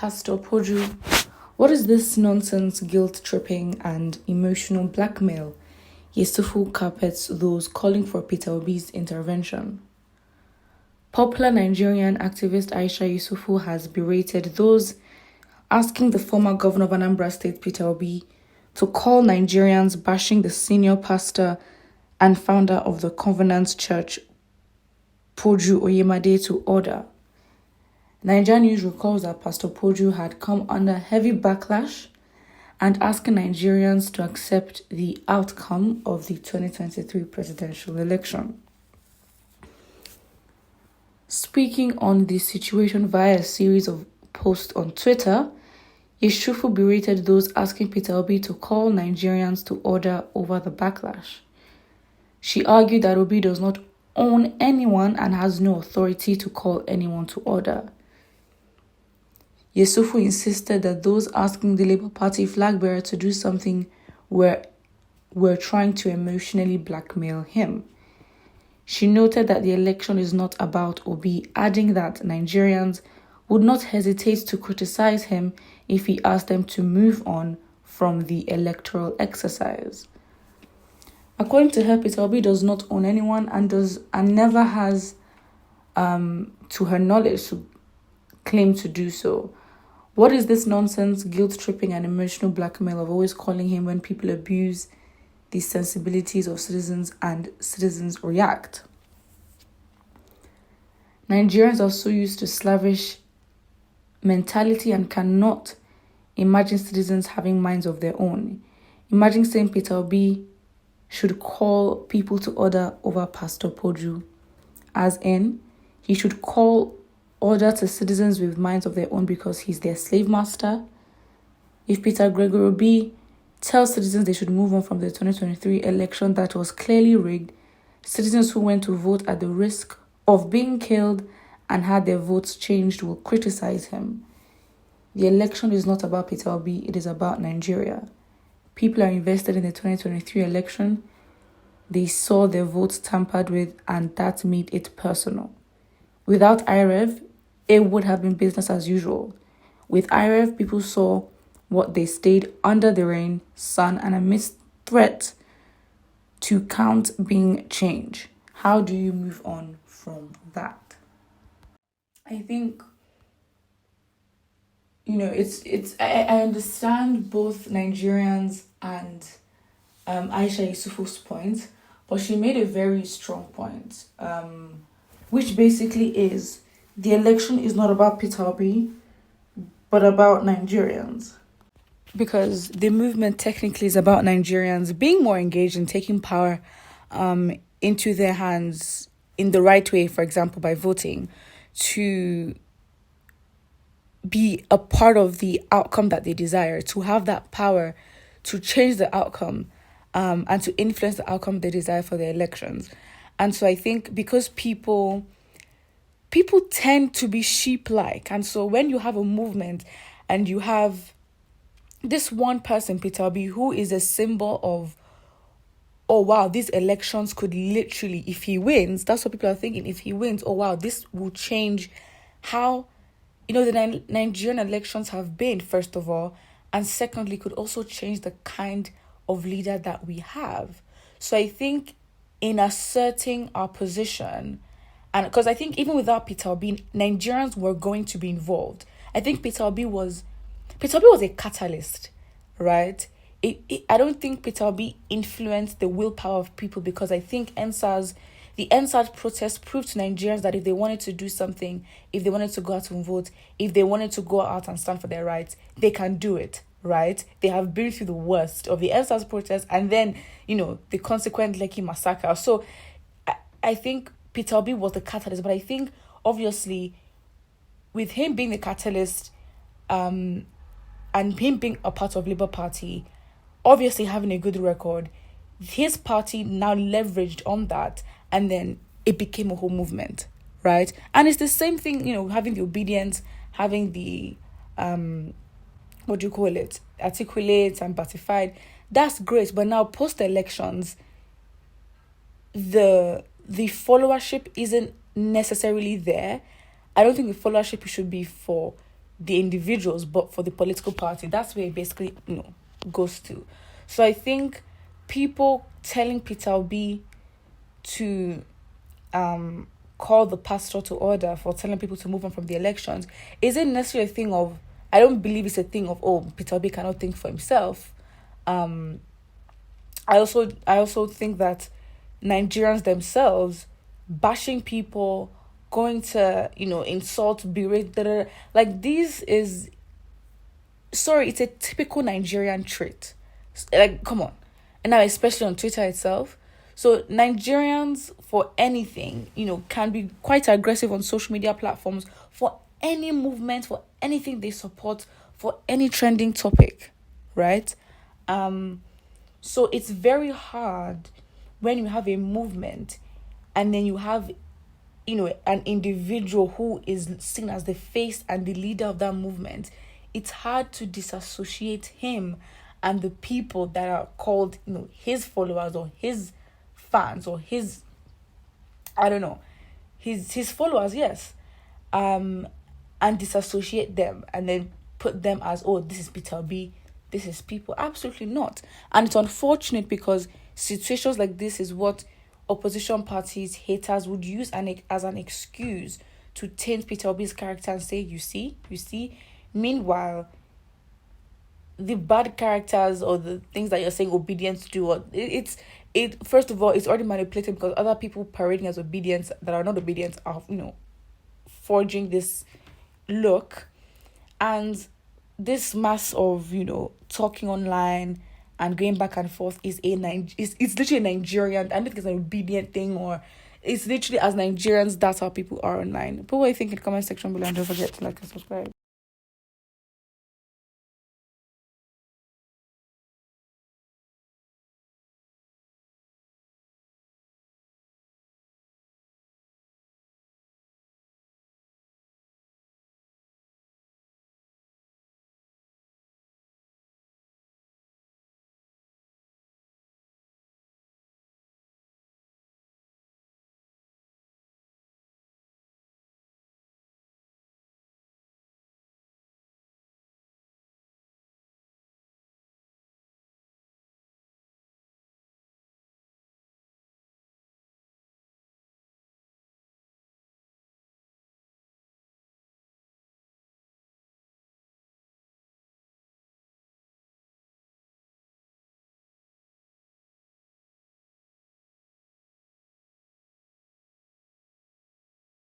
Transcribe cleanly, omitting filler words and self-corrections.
Pastor Poju, what is this nonsense, guilt-tripping and emotional blackmail? Yusufu carpets those calling for Peter Obi's intervention. Popular Nigerian activist Aisha Yusufu has berated those asking the former governor of Anambra State, Peter Obi, to call Nigerians bashing the senior pastor and founder of the Covenant Church, Poju Oyemade, to order. Nigerian News recalls that Pastor Poju had come under heavy backlash and asking Nigerians to accept the outcome of the 2023 presidential election. Speaking on the situation via a series of posts on Twitter, Yusufu berated those asking Peter Obi to call Nigerians to order over the backlash. She argued that Obi does not own anyone and has no authority to call anyone to order. Yusufu insisted that those asking the Labour Party flag bearer to do something were trying to emotionally blackmail him. She noted that the election is not about Obi, adding that Nigerians would not hesitate to criticize him if he asked them to move on from the electoral exercise. According to her, Peter Obi does not own anyone and never has, to her knowledge, claim to do so. What is this nonsense, guilt-tripping and emotional blackmail of always calling him when people abuse the sensibilities of citizens and citizens react? Nigerians are so used to slavish mentality and cannot imagine citizens having minds of their own. Imagine saying Peter Obi should call people to order over Pastor Poju, as in, he should call order to citizens with minds of their own because he's their slave master. If Peter Gregory Obi tells citizens they should move on from the 2023 election that was clearly rigged, citizens who went to vote at the risk of being killed and had their votes changed will criticize him. The election is not about Peter Obi, it is about Nigeria. People are invested in the 2023 election. They saw their votes tampered with, and that made it personal. Without IREV, it would have been business as usual. With IREV, people saw what they stayed under the rain, sun, and amidst threat to count being change. How do you move on from that? I think, I understand both Nigerians and Aisha Yusufu's point, but she made a very strong point, which basically is the election is not about Peter Obi, but about Nigerians. Because the movement technically is about Nigerians being more engaged and taking power into their hands in the right way, for example, by voting, to be a part of the outcome that they desire, to have that power to change the outcome and to influence the outcome they desire for the elections. And so I think because people tend to be sheep-like, and so when you have a movement and you have this one person, Peter Obi, who is a symbol of, oh wow, these elections could literally, if he wins, that's what people are thinking, if he wins, oh wow, this will change how, the Nigerian elections have been, first of all, and secondly, could also change the kind of leader that we have. So I think in asserting our position, and because I think even without Peter Obi, Nigerians were going to be involved. I think Peter Obi was a catalyst, right? I don't think Peter Obi influenced the willpower of people, because I think the NSAS protest proved to Nigerians that if they wanted to do something, if they wanted to go out and vote, if they wanted to go out and stand for their rights, they can do it, right? They have been through the worst of the NSAS protest and then, the consequent Lekki massacre. So I think Peter Obi was the catalyst, but I think obviously with him being the catalyst and him being a part of Labour Party, obviously having a good record, his party now leveraged on that, and then it became a whole movement, right? And it's the same thing, having the obedience, having the articulate and ratified. That's great, but now post-elections, the followership isn't necessarily there. I don't think the followership should be for the individuals, but for the political party. That's where it basically, goes to. So I think people telling Peter Obi to call the pastor to order for telling people to move on from the elections isn't necessarily a thing of, I don't believe it's a thing of, oh, Peter Obi cannot think for himself. I also think that Nigerians themselves bashing people, going to, insult, berate, like this is, sorry, it's a typical Nigerian trait. Like, come on. And now, especially on Twitter itself. So Nigerians, for anything, can be quite aggressive on social media platforms for any movement, for anything they support, for any trending topic, right? So it's very hard when you have a movement and then you have, an individual who is seen as the face and the leader of that movement. It's hard to disassociate him and the people that are called, his followers or his fans or his, I don't know, his followers, yes. And disassociate them and then put them as, oh, this is Peter B, this is people. Absolutely not. And it's unfortunate because situations like this is what opposition parties, haters would use as an excuse to taint Peter Obi's character and say, you see. Meanwhile, the bad characters or the things that you're saying obedience to, or first of all, it's already manipulated because other people parading as obedience that are not obedient are, forging this look. And this mass of, talking online and going back and forth is it's literally a Nigerian, I don't think it's an obedient thing, or it's literally, as Nigerians, that's how people are online. Put what you think in the comment section below and don't forget to like and subscribe.